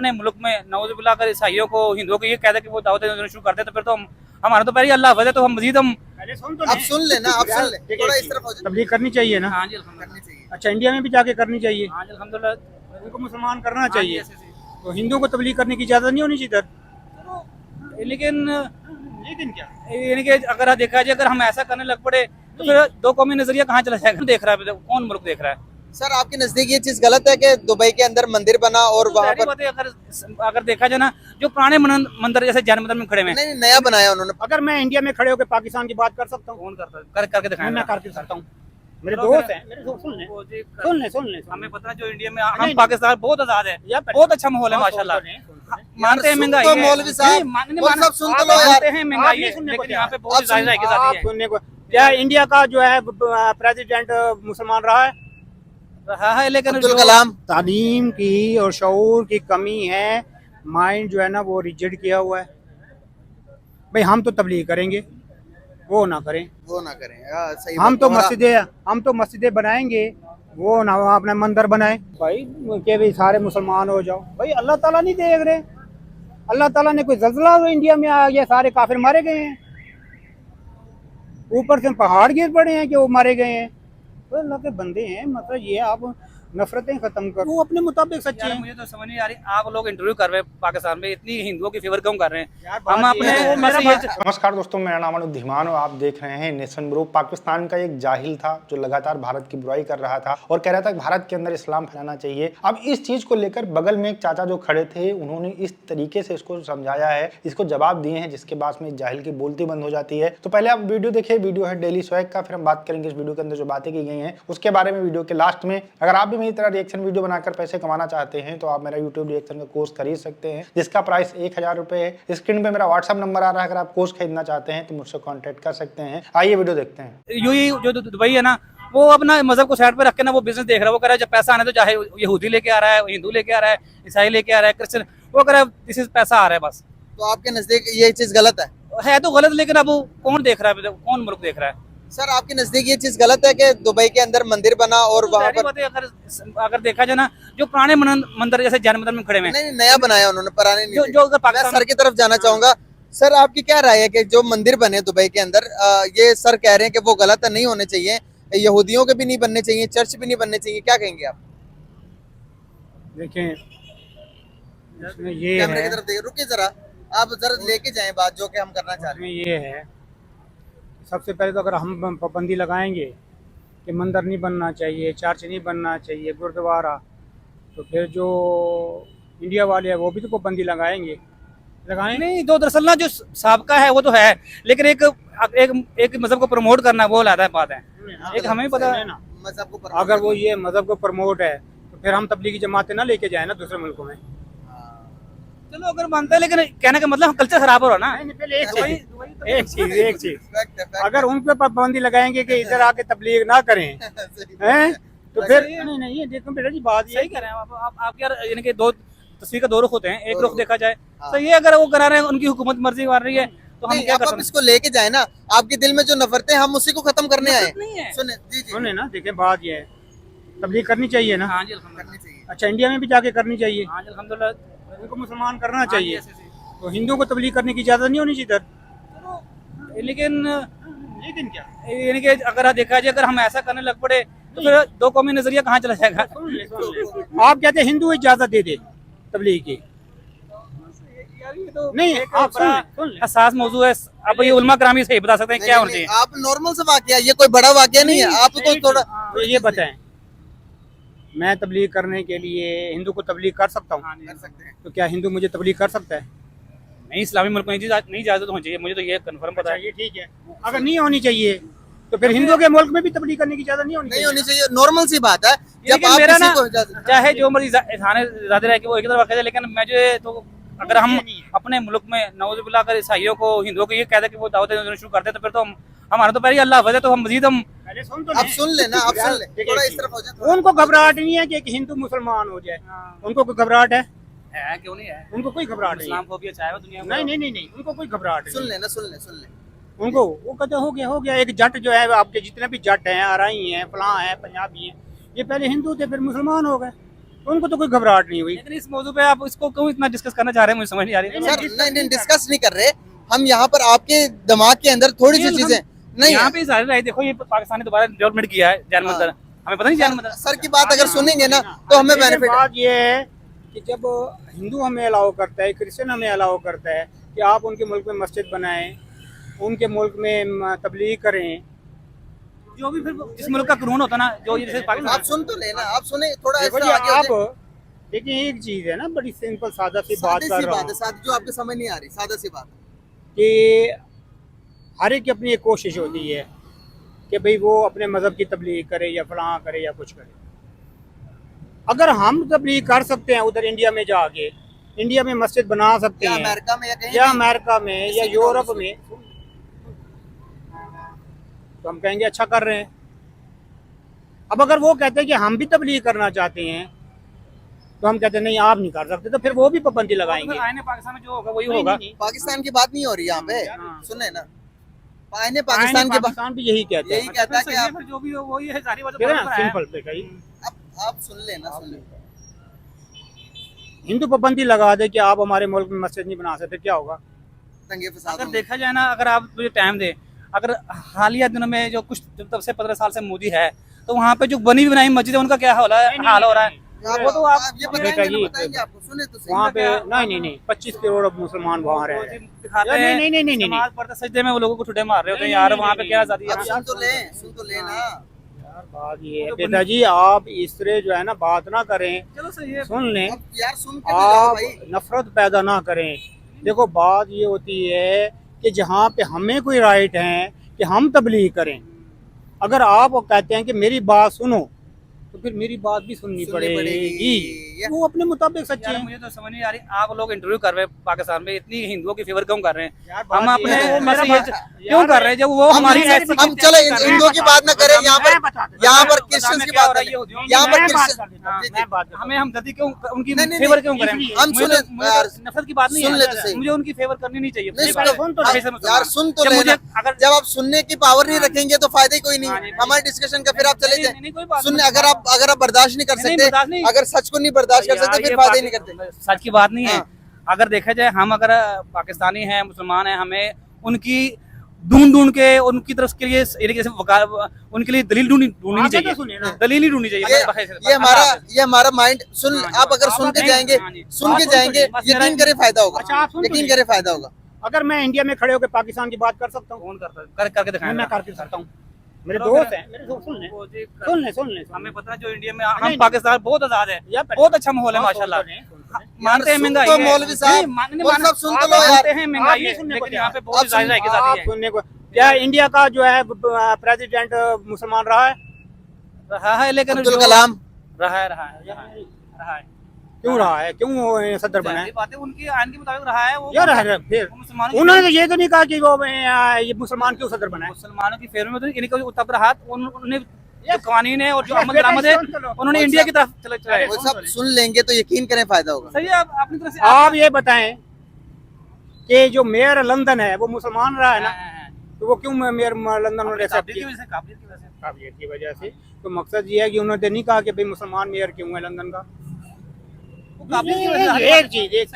अपने मुल्क में नौजुबिल्ला अगर ईसाइयों को हिंदुओं को ये कहते हैं कि वो दावत देना शुरू करते हैं तो फिर तो हमारा तो पहले अल्लाह वजह तो हम मजीद हम आप सुन लेना, आप सुन ले, थोड़ा इस तरफ हो जाए। तबलीग करनी चाहिए ना। हाँ जी करनी चाहिए। अच्छा, इंडिया में भी जाके करनी चाहिए। हाँ जी अल्हम्दुलिल्लाह। उनको मुसलमान करना चाहिए, हाँ जी, तो हिंदुओं को तबलीग करने की इजाजत नहीं होनी चाहिए इधर। लेकिन क्या यानी कि अगर देखा जाए, अगर हम ऐसा करने लग पड़े तो फिर दो कौमी नजरिया कहाँ चला जाएगा? देख रहा है कौन मुल्क देख रहा है? सर आपके नजदीक ये चीज गलत है कि दुबई के अंदर मंदिर बना और वहाँ पर बात है, अगर देखा जाए ना, जो पुराने मंदिर जैसे जैन मंदिर में खड़े हुए हैं, नहीं नया बनाया उन्होंने। अगर मैं इंडिया में खड़े होकर पाकिस्तान की बात कर सकता हूँ, कौन करता है? करके दिखाएं। मैं करके सकता हूँ। मेरे चलो दोस्त फिर- हैं, मेरे दोस्त वो सुन ले। हमें पता है जो इंडिया में नहीं, हम पाकिस्तान बहुत आजाद है, या बहुत अच्छा माहौल है हाँ, माशाल्लाह। सुन तो नहीं। मानते हैं सुन महंगाई तो है। मौलवी साहब, नहीं, नहीं, वो मान- सब सुन तो आप लो यार। मानते हैं महंगाई नहीं है, सुनने को लेकिन यहाँ पे तैयार। बहुत जायजा के साथ आप ही है। सुनने को क्या इंडिया का जो है प्रेसिडेंट मुसलमान रहा है? हाँ है, लेकिन अब्दुल जो- कलाम। तालीम की और शऊर की कमी है, माइंड जो है ना वो रिजिड किया हुआ है। भाई हम तो तबलीग करेंगे, वो ना करें। वो ना करें। सही हम बात। तो हमारा- मस्जिदें बनाएंगे, वो ना अपना मंदिर बनाए। भाई के भी सारे मुसलमान हो जाओ, भाई अल्लाह ताला नहीं देख रहे? अल्लाह ताला ने कोई जल्जला इंडिया में आ गया, सारे काफिर मारे गए हैं, ऊपर से पहाड़ गिर पड़े हैं कि वो मारे गए हैं। तो अल्लाह के बंदे हैं, मतलब ये आप नफरतें खत्म करो, वो अपने मुताबिक सच्चे यार हैं। मुझे तो समझ नहीं आ रही, आप लोग इंटरव्यू कर रहे हैं पाकिस्तान में, इतनी हिंदुओं की फेवर क्यों कर रहे हैं? यार बात हम ये अपने है, मसीह नमस्कार दोस्तों, मेरा नाम अनुज धीमान और आप देख रहे हैं नेशन ब्रो। पाकिस्तान का एक जाहिल था जो लगातार भारत की बुराई कर रहा था और कह रहा था कि भारत के अंदर इस्लाम फैलाना चाहिए। अब इस चीज को लेकर बगल में एक चाचा जो खड़े थे, उन्होंने इस तरीके से इसको समझाया है, इसको जवाब दिए हैं, जिसके बाद में इस जाहिल की बोलती बंद हो जाती है। तो पहले आप वीडियो देखिए, वीडियो है डेली स्वैग का, फिर हम बात करेंगे इस वीडियो के अंदर जो बातें की गई हैं उसके बारे में वीडियो के लास्ट में। अगर आप भी मेरी तरह रिएक्शन वीडियो बनाकर पैसे कमाना चाहते हैं तो आप मेरा यूट्यूब रिएक्शन का कोर्स खरीद सकते हैं, जिसका प्राइस 1000 रुपए है। स्क्रीन पे मेरा व्हाट्सएप नंबर आ रहा है, अगर आप कोर्स खरीदना चाहते हैं तो मुझसे कांटेक्ट कर सकते हैं। आइए वीडियो देखते हैं। यूं ही जो दुबई है ना, वो अपना मजहब को साइड पे रख के ना वो बिजनेस देख रहा है। वो कह रहा है जब पैसा आने तो चाहे यहूदी लेके आ रहा है, हिंदू लेके आ रहा है, ईसाई लेके आ रहा है, क्रिश्चियन, वो कह रहा है दिस इज पैसा आ रहा है बस। तो आपके नजदीक ये चीज गलत है तो गलत, लेकिन अब वो कौन देख रहा है, कौन मुल्क देख रहा है? सर आपके नजदीक ये चीज गलत है कि दुबई के अंदर मंदिर बना और वहाँ पर बात है, अगर देखा जाए ना, जो पुराने मंदिर जैसे जैन मंदिर में खड़े हुए हैं, नहीं नया बनाया उन्होंने, पुराने जो नहीं। जो अगर मैं पाकिस्तान सर की तरफ जाना चाहूंगा। सर आपकी क्या राय है कि जो मंदिर बने दुबई के अंदर, ये सर कह रहे हैं कि वो गलत है, नहीं होने चाहिए, यहूदियों के भी नहीं बनने चाहिए, चर्च भी नहीं बनने चाहिए, क्या कहेंगे आप? देखें, इसमें ये कैमरे है, की तरफ देखिए, रुकिए जरा, आप जरा लेके जाएं बात जो कि हम करना चाह रहे इसमें ये है, सबसे पहले तो अगर हम पाबंदी लगाएंगे कि मंदिर नहीं बनना चाहिए, चर्च नहीं बनना चाहिए, गुरुद्वारा, तो फिर जो इंडिया वाले हैं वो भी तो पाबंदी लगाएंगे। नहीं, जो दरअसल ना जो साबका है वो तो है, लेकिन एक मजहब को प्रमोट करना वो अलग बात है। हैं। एक हमें भी पता है ना, मजहब को अगर वो ये मजहब को प्रमोट है तो फिर हम तबलीगी जमातें ना लेके जाए ना दूसरे मुल्कों में। चलो अगर मानते हैं, लेकिन कहने का मतलब कल्चर खराब हो रहा ना। पहले एक चीज, फैक्ट अगर उन पे पाबंदी लगाएंगे कि इधर आके तबलीग ना करें, हैं, तो फिर नहीं ये देखो बेटा जी, बात सही ये कह रहे हैं आप यार, यानी कि दो तस्वीर का दो रुख होते हैं, एक दो रुख रुख। देखा जाए हाँ। तो ये अगर वो करा रहे हैं, उनकी हुकूमत मर्जी कर रही है, तो हम नहीं, क्या अब कर आप सकते इसको लेके जाए ना, आपके दिल में जो नफरतें हम उसी को खत्म करने आए। नहीं है। सुने जी जी, सुने ना, देखें बात ये है, तबलीग करनी चाहिए ना। हाँ जी अल्हम्दुलिल्लाह। करनी चाहिए। अच्छा, इंडिया में भी जाके करनी चाहिए, हाँ जी अल्हम्दुलिल्लाह। उनको मुसलमान करना हाँ जी, चाहिए, ऐसे ऐसे। तो हिंदुओं को तबलीग करने की इजाजत नहीं होनी चाहिए इधर। लेकिन क्या यानी कि अगर देखा जाए, अगर हम ऐसा करने लग पड़े तो फिर दो कौमी नजरिया कहाँ चला जाएगा? आप कहते हैं हिंदू इजाजत दे दे तबलीग की? नहीं, आप सुन ले। हसास मौजू है, अब ये उलमा करामी सही बता सकते हैं क्या होना नहीं, चाहिए। आप नॉर्मल सा वाकया, ये कोई बड़ा वाकया नहीं है, आपको थोड़ा तो ये बताएं, मैं तबलीग करने के लिए हिंदू को तबलीग कर सकता हूँ, कर सकते हैं। तो क्या हिंदू मुझे तबलीग कर सकता है? नहीं, इस्लामी मुल्क में नहीं इजाजत होनी चाहिए, मुझे तो ये कंफर्म पता है। ये ठीक है, अगर नहीं होनी चाहिए तो फिर हिंदुओं के मुल्क में भी तबलीग करने की इजाजत नहीं होनी नहीं चाहिए। होनी चाहिए, नॉर्मल सी बात है। जब लेकिन आप मेरा किसी ना, को इजाजत- चाहे जो मर्जी थाने ज्यादा रहे कि वो एक तरफ रखे, लेकिन मुझे तो अगर हम अपने मुल्क में नौजुबिल्ला अगर ईसाइयों को हिंदुओं को ये कहते हैं कि वो दावत देना शुरू करते हैं तो फिर तो हमारा तो पहले अल्लाह वजह तो हम मजीद हम पहले सुन तो आप सुन लेना, आप सुन ले, ठीक है, थोड़ा ठीक इस तरफ हो जाए। उनको घबराहट नहीं है कि एक हिंदू मुसलमान हो जाए, उनको कोई घबराहट है? क्यों नहीं है? उनको कोई घबराहट नहीं इस्लाम है। को भी अच्छा है दुनिया नहीं नहीं नहीं नहीं, उनको कोई घबराहट सुन नहीं। लेना, सुन ले। उनको वो कहते हो गया एक जट जो है, आपके जितने भी जट हैं, आरई हैं, फलां हैं, पंजाबी हैं, ये पहले हिंदू थे फिर मुसलमान हो गए, तो उनको तो कोई घबराहट नहीं हुई। लेकिन इस मौजू पे आप इसको क्यों इतना डिस्कस करना चाह रहे हैं, मुझे समझ नहीं आ रही। सर नहीं डिस्कस नहीं कर रहे हम, यहाँ पर आपके दिमाग के अंदर थोड़ी सी चीजें नहीं यहाँ है। पे जाहिर है, देखो ये पाकिस्तान ने दोबारा डेवलपमेंट किया है जान मंदिर, हमें पता नहीं जान मंदिर। सर की बात अगर सुनेंगे ना तो हमें लेकिन बेनिफिट। बात ये है कि जब हिंदू हमें अलाउ करता है, क्रिश्चियन हमें अलाउ करता है कि आप उनके मुल्क में मस्जिद बनाएं, उनके मुल्क में तबलीग करें, जो भी फिर जिस मुल्क का कानून होता है ना, जो ये जैसे पाकिस्तान। आप सुन तो लेना, आप सुने थोड़ा देखो ऐसा जी, आगे हो जाए। आप देखिए एक चीज है ना, बड़ी सिंपल सादा सी बात सादी कर सी रहा बात है, हूँ सादी जो आपको समझ नहीं आ रही, सादा सी बात है। कि हर एक की अपनी एक कोशिश होती है कि भाई वो अपने मज़हब की तबलीग करे या फलां करे या कुछ करे। अगर हम तबलीग कर सकते हैं उधर इंडिया में जाके, इंडिया में मस्जिद बना सकते या हैं, अमेरिका में या कहीं या भी, अमेरिका में या किसी भी यूरोप डॉलर में, तो हम कहेंगे अच्छा कर रहे हैं। अब अगर वो कहते हैं कि हम भी तबलीग करना चाहते हैं, तो हम कहते हैं नहीं आप नहीं कर सकते, तो फिर वो भी पाबंदी लगाएंगे। आईने पाकिस्तान में जो होगा वही नहीं, होगा। नहीं, पाकिस्तान की बात नहीं हो रही यहाँ पे, हाँ। सुने ना। आईने आईने पाकिस्तान की बात पाकिस्तान भी यही कहते यही हैं। कहता है कि सही है, आप फिर जो भी हो वही है, सारी बातें फिर बराबर है। सिंपल पे कही आप सुन लेना, सुन ले। हिंदू पाबंदी लगा दे कि आप हमारे मुल्क में मस्जिद नहीं बना सकते, क्या होगा? दंगे फसाद अगर होंगे। देखा जाए ना, अगर आप मुझे टाइम दे, अगर हालिया दिनों में जो कुछ तब से 15 साल से मोदी है, तो वहाँ पे जो बनी बनाई मस्जिद है उनका क्या हाल हो रहा है। वो तो आप ये बेटा बताएंगे जी, ना, बताएंगे आपको, सुने तो सही। वहाँ पे नहीं 25 करोड़ मुसलमान वहाँ रह रहे हैं। दिखाते हैं, नहीं। नमाज पढ़ते सजदे में वो लोगों को ठुड्डे मार रहे होते हैं यार, वहाँ पे क्या आजादी आप है। सुन तो ले, सुन तो ले ना। यार बात ये है बेटा जी, आप इस तरह जो है ना बात ना करें, चलो सही है। सुन लें, अब यार सुन के तो जाओ आप भाई। नफरत पैदा ना करें। देखो बात ये होती है कि जहाँ पे हमें कोई राइट है कि हम तबलीग करें, अगर आप वो कहते हैं कि मेरी बात सुनो, तो फिर मेरी बात भी सुननी पड़ेगी। वो अपने मुताबिक सच्चे यार हैं। मुझे तो समझ नहीं आ रही, आप लोग इंटरव्यू कर रहे हैं पाकिस्तान में, इतनी हिंदुओं की फेवर क्यों कर रहे हैं? यार बात हम ये अपने है, मसीह मेरा क्यों कर रहे हैं, जब वो हमारी ऐसी हम चलो हिंदुओं की बात ना करें, यहाँ पर क्रिश्चियन की बात करें, यहाँ पर क्रिश्चियन। हमें हमदर्दी क्यों, उनकी नहीं, नहीं, फेवर क्यों करें? इसलिए। हम मुझे सुने तो- मुझे तो नफरत की बात नहीं सुन ले तो है, सही। मुझे उनकी फेवर करनी नहीं चाहिए। नहीं, पहले- सुन तो हमेशा यार मुसलमान। सुन तो जब मुझे लेना। अगर जब आप सुनने की पावर नहीं रखेंगे तो फायदा ही कोई नहीं हाँ, है नहीं, हमारे डिस्कशन का। फिर आप चले नहीं, नहीं, कोई बात जाए सुनने। नहीं। अगर आप बर्दाश्त नहीं कर नहीं, बर्दाश्त सकते, नहीं। अगर सच को नहीं बर्दाश्त कर सकते, यार, फिर ये फायदा ही नहीं करते। सच की बात नहीं है। हाँ। अगर देखा जाए, हम अगर पाकिस्तानी हैं, मुसलमान हैं, हमें उनकी ढूंढ के उनकी तरफ के लिए उनके लिए दलील ढूंढनी आगे तो चाहिए, सुनिए ना। दलील ही ढूंढनी चाहिए। ये हमारा माइंड सुन। हाँ। आप अगर सुन के नहीं, जाएंगे, हाँ जी। सुन के बात जाएंगे, सुन तो यकीन करे फायदा अच्छा, आप होगा, सुन तो यकीन ले। करे फायदा होगा। अगर मैं इंडिया में खड़े होकर पाकिस्तान की बात कर सकता हूँ, कौन करता है? करके दिखाएं। मैं करके सकता हूँ। मेरे चलो दोस्त फिर। हैं, मेरे दोस्त सुन लें, वो जी, सुन लें। हमें पता है जो इंडिया में नहीं, हम पाकिस्तान बहुत आजाद है, या बहुत अच्छा माहौल है हाँ, माशाल्लाह। सुन तो लें, सुन तो लें। मानते हैं सुन महंगाई तो है। मौलवी साहब, नहीं, नहीं, मौलवी साहब सुन तो लो मानते यार। हैं महंगाई आप है, नहीं सुनने को लेकिन यहाँ पे तैयार। बहुत जायजा है कि आप जाती है। सुनने को क्या इंडिया का जो है प्रेसिडेंट मुसलमान रहा है? रहा है, लेकिन अब्दुल जो- कलाम रहा है। क्यों रहा है? क्यों वो सदर बना है? जाहिर बात है, उनकी आइन के मुताबिक रहा है वो। यार है फिर वो मुसलमानों की उन्होंने तो ये तो नहीं कहा कि वो ये मुसलमान क्यों सदर बना है। मुसलमानों की फेवर में तो इन्हीं को तब रहा, उन्होंने जो कानून है और जो यार, अमल दरामद है, सुन तो लो। उन्होंने इंडिया की तरफ चलाया। वो सब सुन लेंगे तो यकीन करें फायदा होगा। सही है, आप अपनी तरफ से आप ये बताएं कि जो मेयर लंदन है वो मुसलमान रहा है ना, तो वो क्यों मेयर लंदन उन्होंने एक्सेप्ट किया? काबिलियत की वजह से। तो मकसद ये है कि उन्होंने नहीं कहा कि भाई मुसलमान मेयर क्यों है लंदन का। एक चीज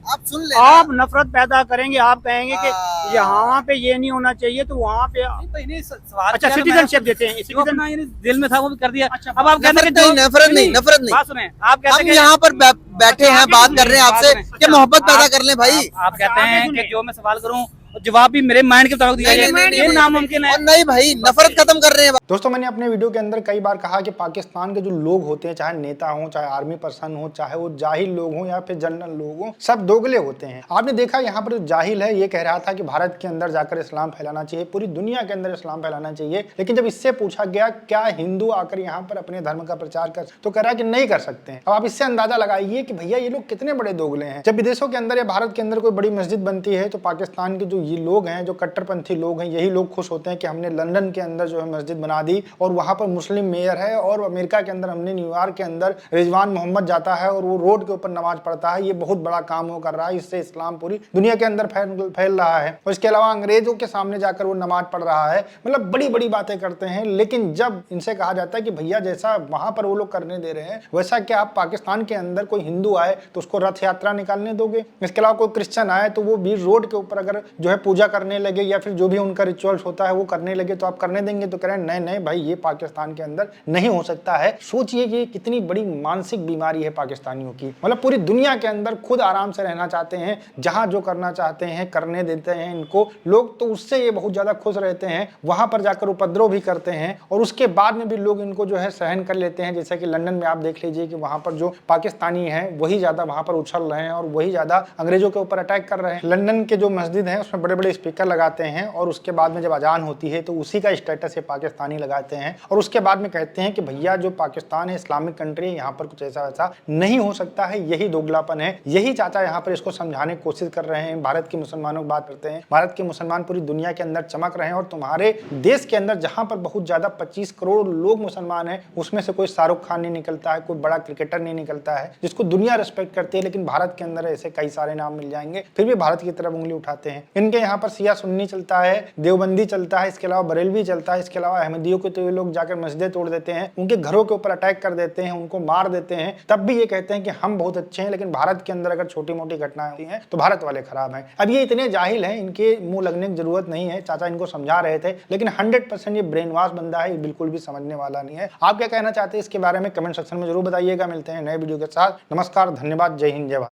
आप सुन ले आप नफरत पैदा करेंगे, आप कहेंगे कि हाँ। यहाँ पे ये नहीं होना चाहिए तो वहाँ पे अच्छा सिटीजनशिप देते हैं। सिटीजन दिल में था वो भी कर दिया। अच्छा, अब आप कहते हैं कि नफरत नहीं। बात सुने, आप कहते हम हैं यहाँ पर बैठे हैं, बात कर रहे हैं आपसे कि मोहब्बत पैदा कर लें भाई। आप कहते हैं कि जो मैं सवाल करूं जवाब भी मेरे माइंड के मुताबिक दिया जाए, ये नामुमकिन है। और नहीं भाई, नफरत खत्म कर रहे हैं। दोस्तों, मैंने अपने वीडियो के अंदर कई बार कहा कि पाकिस्तान के जो लोग होते हैं, चाहे नेता हो, चाहे आर्मी पर्सन हो, चाहे वो जाहिल लोग हों या फिर जनरल लोग हों, सब दोगले होते हैं। आपने देखा यहाँ पर जो जाहिल है ये कह रहा था कि भारत के अंदर जाकर इस्लाम फैलाना चाहिए, पूरी दुनिया के अंदर इस्लाम फैलाना चाहिए। लेकिन जब इससे पूछा गया क्या हिंदू आकर यहाँ पर अपने धर्म का प्रचार कर, तो कह रहा है कि नहीं कर सकते हैं। अब आप इससे अंदाजा लगाइए कि भैया ये लोग कितने बड़े दोगले हैं। जब विदेशों के अंदर या भारत के अंदर कोई बड़ी मस्जिद बनती है तो पाकिस्तान के जो ये लोग हैं, जो कट्टरपंथी लोग हैं, यही लोग खुश होते हैं कि हमने लंदन के अंदर जो है मस्जिद बना दी और वहां पर मुस्लिम मेयर है, और अमेरिका के अंदर हमने न्यूयॉर्क के अंदर रिजवान मोहम्मद जाता है और वो रोड के ऊपर नमाज पढ़ता है, ये बहुत बड़ा काम हो कर रहा है, इससे इस्लाम पूरी दुनिया के अंदर फैल रहा है। और इसके अलावा अंग्रेजों के सामने जाकर वो नमाज पढ़ रहा है, मतलब बड़ी बड़ी बातें करते हैं। लेकिन जब इनसे कहा जाता है कि भैया जैसा वहां पर वो लोग करने दे रहे हैं, वैसा क्या आप पाकिस्तान के अंदर कोई हिंदू आए तो उसको रथ यात्रा निकालने दोगे? इसके अलावा कोई क्रिश्चियन आए तो वो भी रोड के ऊपर अगर जो है पूजा करने लगे या फिर जो भी उनका रिचुअल्स होता है वो करने लगे तो आप करने देंगे? तो कह रहे हैं नहीं नहीं भाई, ये पाकिस्तान के अंदर नहीं हो सकता है। सोचिए कि कितनी बड़ी मानसिक बीमारी है पाकिस्तानियों की। मतलब पूरी दुनिया के अंदर खुद आराम से रहना चाहते हैं, जहां जो करना चाहते हैं करने देते हैं इनको लोग, तो उससे ये बहुत ज्यादा खुश रहते हैं। वहां पर जाकर उपद्रव भी करते हैं और उसके बाद में भी लोग इनको जो है सहन कर लेते हैं। जैसे कि लंदन में आप देख लीजिए कि वहां पर जो पाकिस्तानी है वही ज्यादा वहां पर उछल रहे हैं और वही ज्यादा अंग्रेजों के ऊपर अटैक कर रहे हैं। लंदन के जो मस्जिद है उसमें बड़े बड़े स्पीकर लगाते हैं और उसके बाद में जब अजान होती है तो उसी का स्टेटस ये पाकिस्तानी लगाते हैं और उसके बाद में कहते हैं कि भैया जो पाकिस्तान है इस्लामिक कंट्री है, यहाँ पर कुछ ऐसा वैसा नहीं हो सकता है। यही दोगलापन है। यही चाचा यहाँ पर इसको समझाने की कोशिश कर रहे हैं। भारत के मुसलमानों की बात करते हैं, भारत के मुसलमान पूरी दुनिया के अंदर चमक रहे हैं और तुम्हारे देश के अंदर जहां पर बहुत ज्यादा 25 करोड़ लोग मुसलमान हैं, उसमें से कोई शाहरुख खान नहीं निकलता है, कोई बड़ा क्रिकेटर नहीं निकलता है जिसको दुनिया रिस्पेक्ट करती है। लेकिन भारत के अंदर ऐसे कई सारे नाम मिल जाएंगे, फिर भी भारत की तरफ उंगली उठाते हैं। इनके यहाँ पर शिया सुन्नी चलता है, देवबंदी चलता है, इसके अलावा बरेलवी चलता है, इसके अलावा अहमदियों के तो ये लोग जाकर मस्जिदें तोड़ देते हैं, उनके घरों के ऊपर अटैक कर देते हैं, उनको मार देते हैं, तब भी ये कहते हैं कि हम बहुत अच्छे हैं। लेकिन भारत के अंदर अगर छोटी मोटी घटनाएं होती हैं तो भारत वाले खराब हैं। अब ये इतने जाहिल हैं, इनके मुंह लगने की जरूरत नहीं है। चाचा इनको समझा रहे थे, लेकिन 100% ये ब्रेन वॉश बंदा है, ये बिल्कुल भी समझने वाला नहीं है। आप क्या कहना चाहते हैं इसके बारे में कमेंट सेक्शन में जरूर बताइएगा। मिलते हैं नए वीडियो के साथ। नमस्कार, धन्यवाद, जय हिंद, जय भारत।